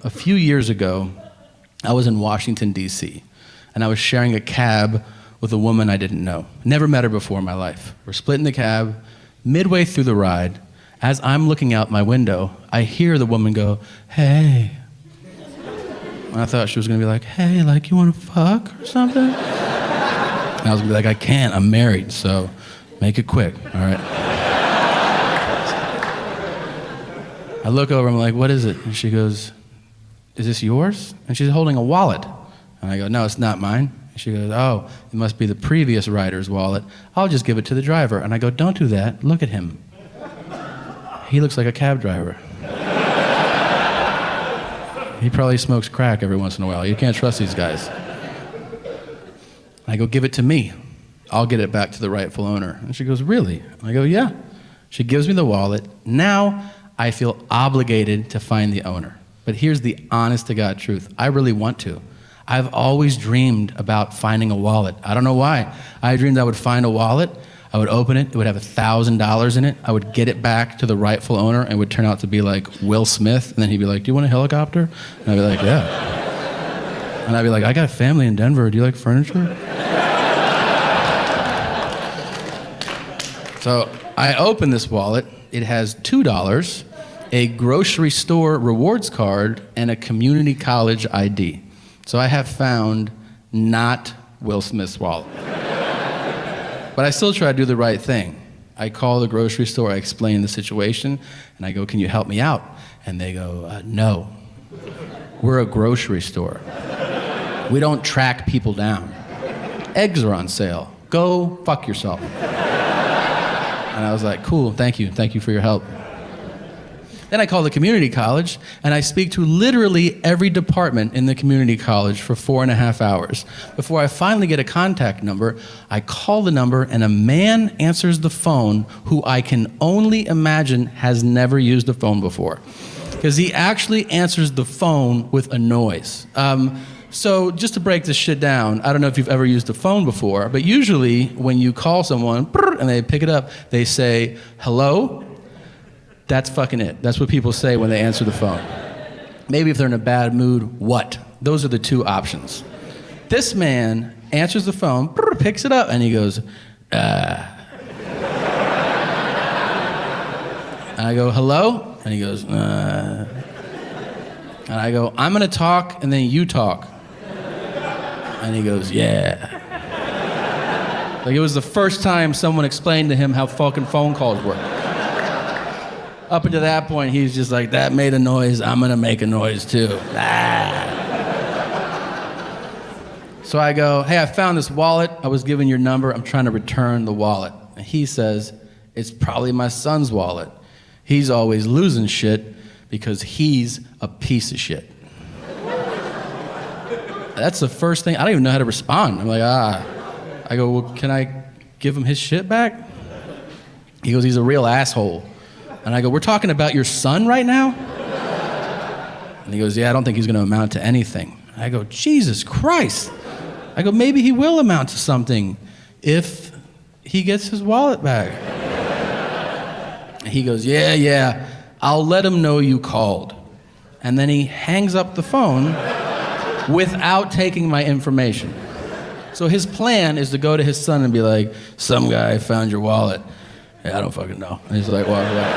A few years ago, I was in Washington, D.C., and I was sharing a cab with a woman I didn't know. Never met her before in my life. We're splitting the cab. Midway through the ride, as I'm looking out my window, I hear the woman go, "Hey." And I thought she was gonna be like, "Hey, like you wanna fuck or something?" And I was gonna be like, "I can't, I'm married, so make it quick, all right?" I look over, I'm like, "What is it?" And she goes, "Is this yours?" And she's holding a wallet. And I go, "No, it's not mine." And she goes, "Oh, it must be the previous rider's wallet. I'll just give it to the driver." And I go, "Don't do that, look at him. He looks like a cab driver. He probably smokes crack every once in a while. You can't trust these guys." I go, "Give it to me. I'll get it back to the rightful owner." And she goes, "Really?" And I go, "Yeah." She gives me the wallet. Now I feel obligated to find the owner. But here's the honest to God truth. I really want to. I've always dreamed about finding a wallet. I don't know why. I dreamed I would find a wallet, I would open it would have $1,000 in it, I would get it back to the rightful owner, and it would turn out to be like Will Smith, and then he'd be like, "Do you want a helicopter?" And I'd be like, "Yeah." And I'd be like, "I got a family in Denver, do you like furniture?" So I open this wallet, it has $2, a grocery store rewards card, and a community college ID. So I have found not Will Smith's wallet. But I still try to do the right thing. I call the grocery store, I explain the situation, and I go, "Can you help me out?" And they go, "No. We're a grocery store. We don't track people down. Eggs are on sale. Go fuck yourself." And I was like, "Cool, thank you for your help." Then I call the community college, and I speak to literally every department in the community college for 4.5 hours. Before I finally get a contact number, I call the number, and a man answers the phone who I can only imagine has never used a phone before. Because he actually answers the phone with a noise. So just to break this shit down, I don't know if you've ever used a phone before, but usually when you call someone, and they pick it up, they say, "Hello?" That's fucking it. That's what people say when they answer the phone. Maybe if they're in a bad mood, "What?" Those are the two options. This man answers the phone, picks it up, and he goes, And I go, "Hello?" And he goes, And I go, "I'm gonna talk, and then you talk." And he goes, "Yeah." Like it was the first time someone explained to him how fucking phone calls work. Up until that point, he's just like, "That made a noise, I'm gonna make a noise too." So I go, "Hey, I found this wallet. I was given your number. I'm trying to return the wallet." And he says, "It's probably my son's wallet. He's always losing shit because he's a piece of shit." That's the first thing. I don't even know how to respond. I'm like, I go, "Well, can I give him his shit back?" He goes, "He's a real asshole." And I go, "We're talking about your son right now?" And he goes, "Yeah, I don't think he's gonna amount to anything." I go, "Jesus Christ." I go, "Maybe he will amount to something if he gets his wallet back." And he goes, Yeah, I'll let him know you called." And then he hangs up the phone without taking my information. So his plan is to go to his son and be like, "Some guy found your wallet." "Yeah, I don't fucking know." And he's like, "Walk away."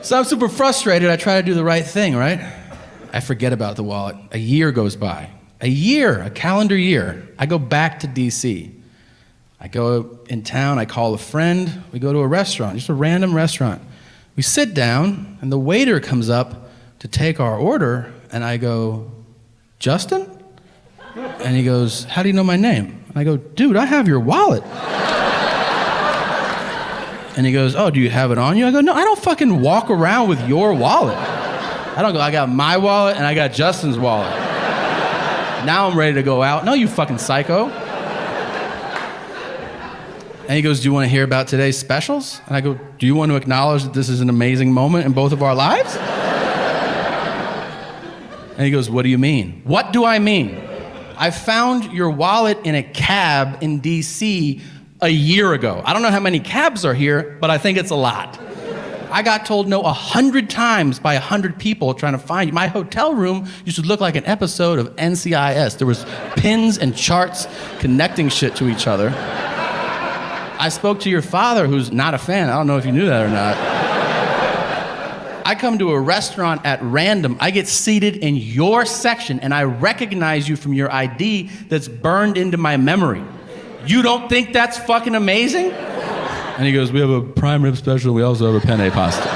So I'm super frustrated. I try to do the right thing, right? I forget about the wallet. A year goes by. A calendar year. I go back to DC. I go in town, I call a friend. We go to a restaurant, just a random restaurant. We sit down, and the waiter comes up to take our order, and I go, "Justin?" And he goes, "How do you know my name?" And I go, "Dude, I have your wallet." And he goes, "Oh, do you have it on you?" I go, "No, I don't fucking walk around with your wallet." I don't go, "I got my wallet and I got Justin's wallet. Now I'm ready to go out." "No, you fucking psycho." And he goes, "Do you want to hear about today's specials?" And I go, "Do you want to acknowledge that this is an amazing moment in both of our lives?" And he goes, "What do you mean?" "What do I mean? I found your wallet in a cab in DC a year ago. I don't know how many cabs are here, but I think it's a lot. I got told no 100 times by 100 people trying to find you. My hotel room used to look like an episode of NCIS. There was pins and charts connecting shit to each other. I spoke to your father, who's not a fan. I don't know if you knew that or not. I come to a restaurant at random. I get seated in your section, and I recognize you from your ID that's burned into my memory. You don't think that's fucking amazing? And he goes, we have a prime rib special. We also have a penne pasta.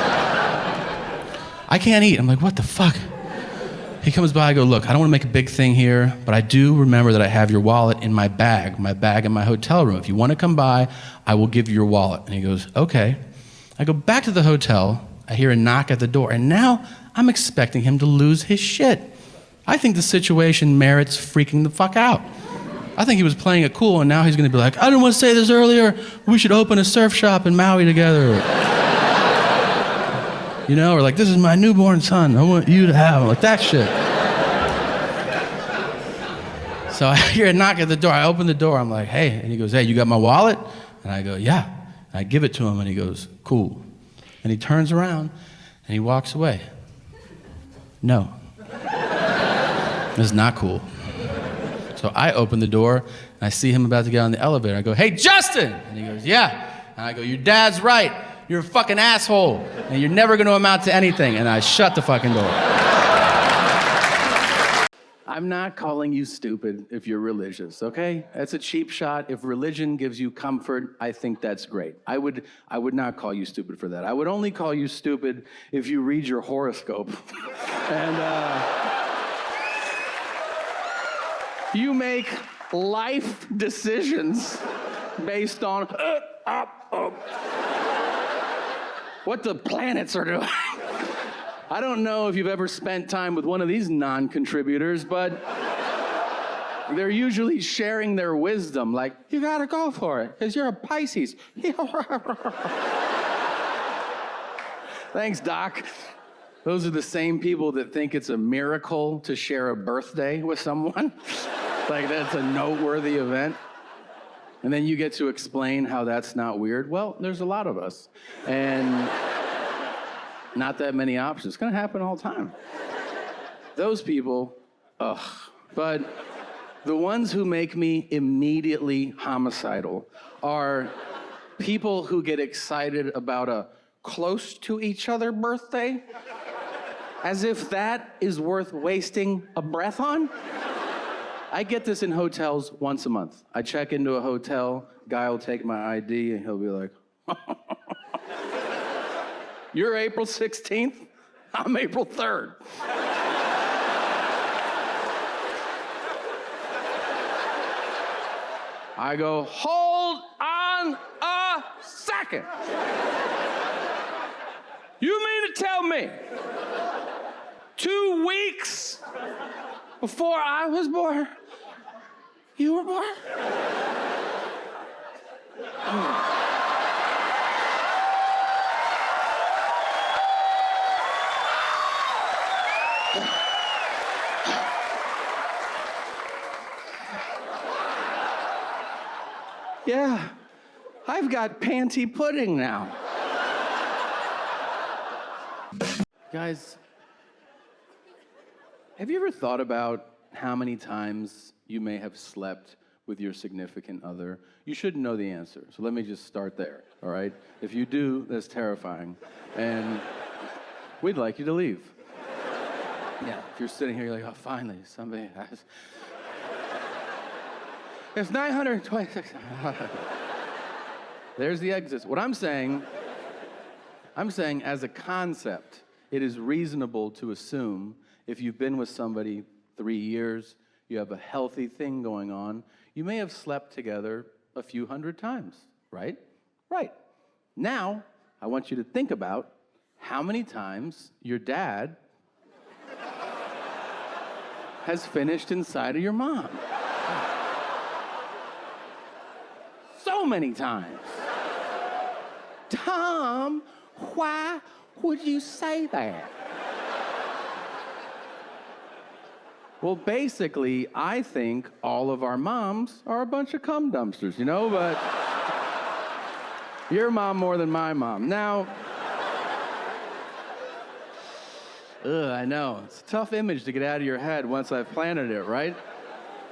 I can't eat. I'm like, what the fuck? He comes by, I go, look, I don't want to make a big thing here, but I do remember that I have your wallet in my bag in my hotel room. If you want to come by, I will give you your wallet. And he goes, okay. I go back to the hotel. I hear a knock at the door, and now I'm expecting him to lose his shit. I think the situation merits freaking the fuck out. I think he was playing it cool, and now he's gonna be like, I didn't want to say this earlier, we should open a surf shop in Maui together. You know, or like, this is my newborn son, I want you to have him, like that shit. So I hear a knock at the door, I open the door, I'm like, hey, and he goes, hey, you got my wallet? And I go, yeah. And I give it to him, and he goes, cool. And he turns around, and he walks away. No. It's not cool. So I open the door, and I see him about to get on the elevator. I go, hey, Justin! And he goes, yeah. And I go, your dad's right. You're a fucking asshole, and you're never gonna amount to anything. And I shut the fucking door. I'm not calling you stupid if you're religious, okay? That's a cheap shot. If religion gives you comfort, I think that's great. I would not call you stupid for that. I would only call you stupid if you read your horoscope. And you make life decisions based on what the planets are doing. I don't know if you've ever spent time with one of these non-contributors, but they're usually sharing their wisdom, like, you gotta go for it, because you're a Pisces. Thanks, Doc. Those are the same people that think it's a miracle to share a birthday with someone. Like, that's a noteworthy event. And then you get to explain how that's not weird. Well, there's a lot of us. And not that many options. It's gonna happen all the time. Those people, ugh. But the ones who make me immediately homicidal are people who get excited about a close to each other birthday, as if that is worth wasting a breath on. I get this in hotels once a month. I check into a hotel, guy will take my ID and he'll be like, you're April 16th? I'm April 3rd. I go, hold on a second. You mean to tell me 2 weeks before I was born, you were born? Yeah, I've got panty pudding now. Guys, have you ever thought about how many times you may have slept with your significant other? You should know the answer, so let me just start there, all right? If you do, that's terrifying, and we'd like you to leave. Yeah, if you're sitting here, you're like, oh, finally, somebody has... It's 926. There's the exit. What I'm saying as a concept, it is reasonable to assume if you've been with somebody 3 years, you have a healthy thing going on, you may have slept together a few hundred times, right? Right. Now, I want you to think about how many times your dad has finished inside of your mom. So many times. Tom, why would you say that? Well, basically, I think all of our moms are a bunch of cum dumpsters, you know, but your mom more than my mom. Now, Ugh, I know. It's a tough image to get out of your head once I've planted it, right?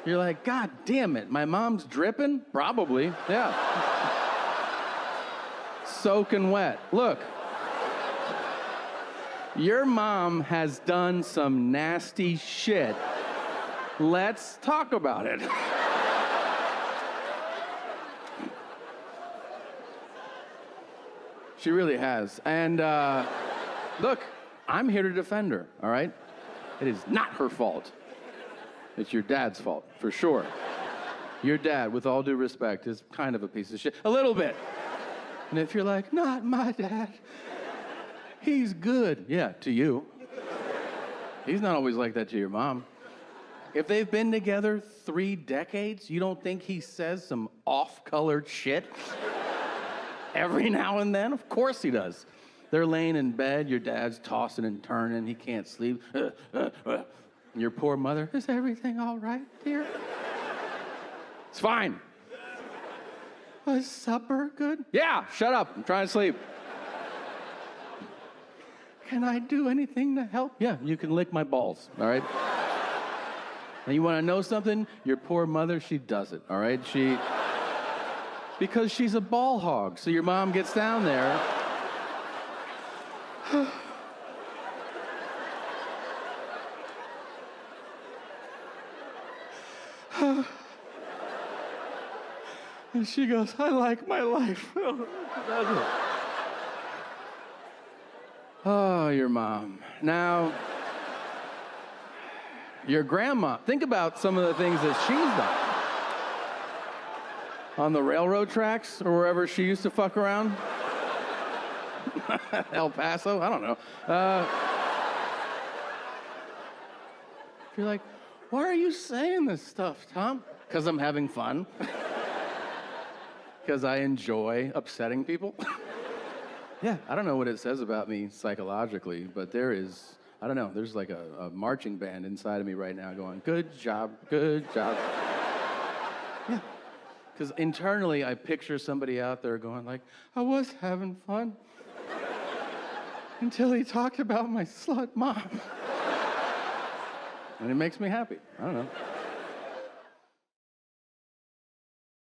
You're like, God damn it, my mom's dripping? Probably, yeah. Soaking wet. Look, your mom has done some nasty shit. Let's talk about it. She really has. And look, I'm here to defend her, all right? It is not her fault. It's your dad's fault, for sure. Your dad, with all due respect, is kind of a piece of shit. A little bit. And if you're like, not my dad, he's good. Yeah, to you. He's not always like that to your mom. If they've been together 3 decades, you don't think he says some off-colored shit every now and then? Of course he does. They're laying in bed, your dad's tossing and turning, he can't sleep. Your poor mother, is everything all right, dear? It's fine. Was supper good? Yeah, shut up, I'm trying to sleep. Can I do anything to help? Yeah, you can lick my balls, all right? And you want to know something? Your poor mother, she does it, all right? Because she's a ball hog, so your mom gets down there. And she goes, I like my life. Oh, your mom. Now, your grandma. Think about some of the things that she's done. On the railroad tracks or wherever she used to fuck around. El Paso? I don't know. You're like, why are you saying this stuff, Tom? Because I'm having fun. Because I enjoy upsetting people. Yeah, I don't know what it says about me psychologically, but there is, I don't know, there's like a marching band inside of me right now going, good job, good job. Yeah, because internally I picture somebody out there going like, I was having fun until he talked about my slut mom. And it makes me happy. I don't know.